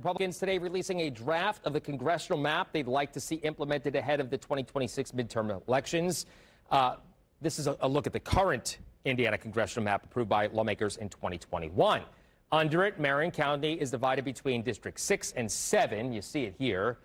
Republicans today releasing a draft of the congressional map they'd like to see implemented ahead of the 2026 midterm elections. This is a look at the current Indiana congressional map approved by lawmakers in 2021. Under it, Marion County is divided between District 6 and 7. You see it here.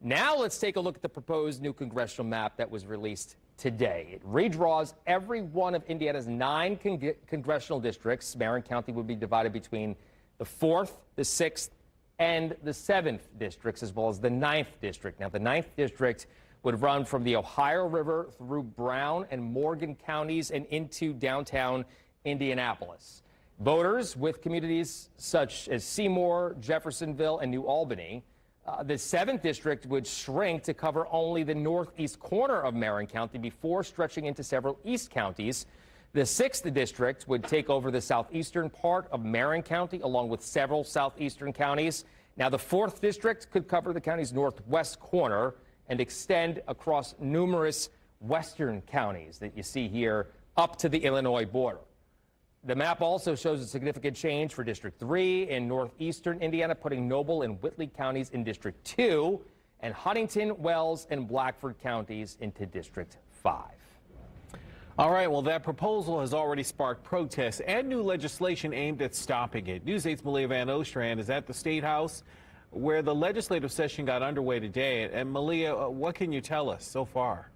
Now let's take a look at the proposed new congressional map that was released today. It redraws every one of Indiana's 9 congressional districts. Marion County would be divided between the 4th, the 6th, and the 7th districts, as well as the 9th district. Now, the 9th district would run from the Ohio River through Brown and Morgan counties and into downtown Indianapolis. Voters with communities such as Seymour, Jeffersonville, and New Albany. The 7th district would shrink to cover only the northeast corner of Marion County before stretching into several east counties. The 6th district would take over the southeastern part of Marion County, along with several southeastern counties. Now, the 4th district could cover the county's northwest corner and extend across numerous western counties that you see here up to the Illinois border. The map also shows a significant change for District 3 in northeastern Indiana, putting Noble and Whitley counties in District 2 and Huntington, Wells, and Blackford counties into District 5. All right, well, that proposal has already sparked protests and new legislation aimed at stopping it. News 8's Malia Van Ostrand is at the State House, where the legislative session got underway today. And Malia, what can you tell us so far?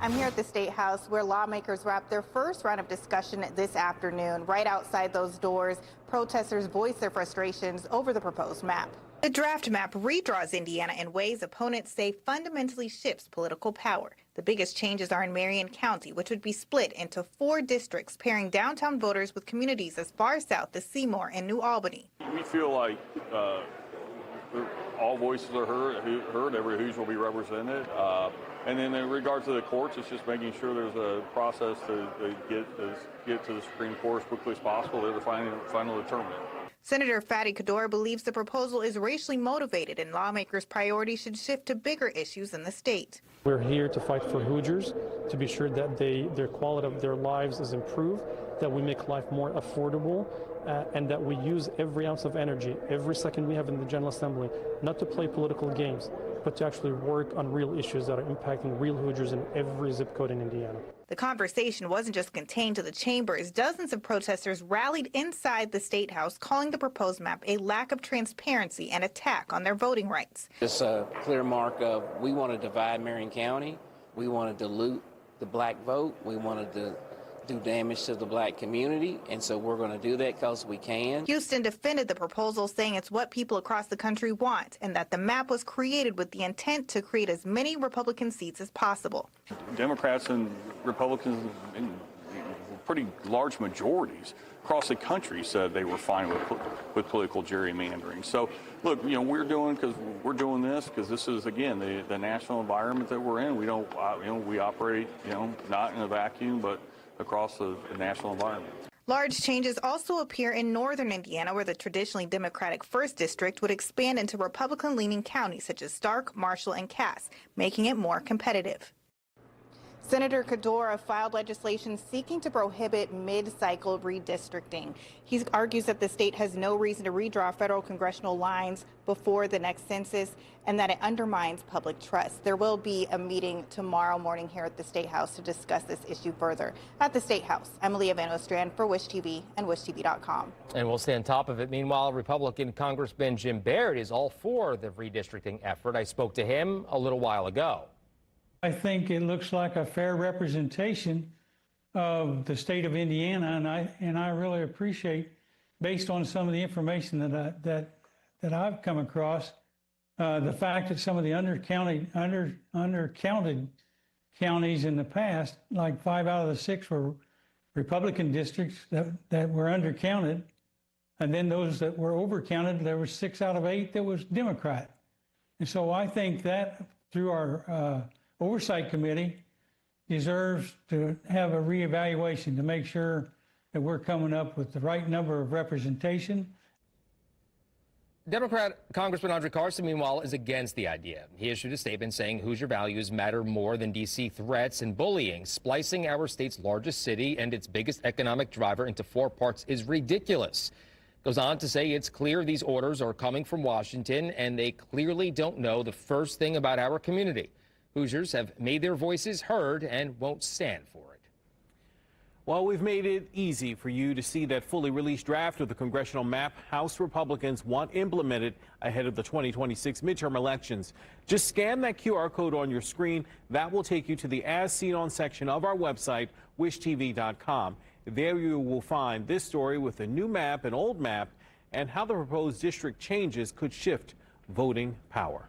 I'm here at the State House, where lawmakers wrapped their first round of discussion this afternoon. Right outside those doors, protesters voiced their frustrations over the proposed map. The draft map redraws Indiana in ways opponents say fundamentally shifts political power. The biggest changes are in Marion County, which would be split into 4 districts, pairing downtown voters with communities as far south as Seymour and New Albany. We feel like all voices are heard, every who's will be represented. And then in regards to the courts, it's just making sure there's a process to get to the Supreme Court as quickly as possible. They're the final determinant. Senator Fatty Cador believes the proposal is racially motivated and lawmakers' priorities should shift to bigger issues in the state. We're here to fight for Hoosiers, to be sure that their quality of their lives is improved, that we make life more affordable, and that we use every ounce of energy, every second we have in the General Assembly, not to play political games, but to actually work on real issues that are impacting real Hoosiers in every zip code in Indiana. The conversation wasn't just contained to the chambers. Dozens of protesters rallied inside the State House, calling the proposed map a lack of transparency and attack on their voting rights. It's a clear mark of we want to divide Marion County. We want to dilute the black vote. We wanted to do damage to the black community, and so we're going to do that because we can. Houston defended the proposal, saying it's what people across the country want and that the map was created with the intent to create as many Republican seats as possible. Democrats and Republicans in pretty large majorities across the country said they were fine with political gerrymandering. So, look, we're doing this because this is, again, the national environment that we're in. We don't, we operate, not in a vacuum, but across the national environment. Large changes also appear in northern Indiana, where the traditionally Democratic 1st District would expand into Republican-leaning counties such as Stark, Marshall, and Cass, making it more competitive. Senator Cadora filed legislation seeking to prohibit mid-cycle redistricting. He argues that the state has no reason to redraw federal congressional lines before the next census and that it undermines public trust. There will be a meeting tomorrow morning here at the State House to discuss this issue further. At the State House, I'm Malia Van Ostrand for Wish TV and WishTV.com. And we'll stay on top of it. Meanwhile, Republican Congressman Jim Baird is all for the redistricting effort. I spoke to him a little while ago. I think it looks like a fair representation of the state of Indiana, and I really appreciate, based on some of the information that I've come across, the fact that some of the undercounted counties in the past, like 5 out of the 6 were Republican districts that were undercounted, and then those that were overcounted, there were 6 out of 8 that was Democrat. And so I think that through our Oversight Committee deserves to have a reevaluation to make sure that we're coming up with the right number of representation. Democrat Congressman Andre Carson, meanwhile, is against the idea. He issued a statement saying Hoosier values matter more than D.C. threats and bullying. Splicing our state's largest city and its biggest economic driver into 4 parts is ridiculous. Goes on to say it's clear these orders are coming from Washington, and they clearly don't know the first thing about our community. Hoosiers have made their voices heard and won't stand for it. Well, we've made it easy for you to see that fully released draft of the congressional map House Republicans want implemented ahead of the 2026 midterm elections. Just scan that QR code on your screen. That will take you to the As Seen On section of our website, wishtv.com. There you will find this story with a new map, an old map, and how the proposed district changes could shift voting power.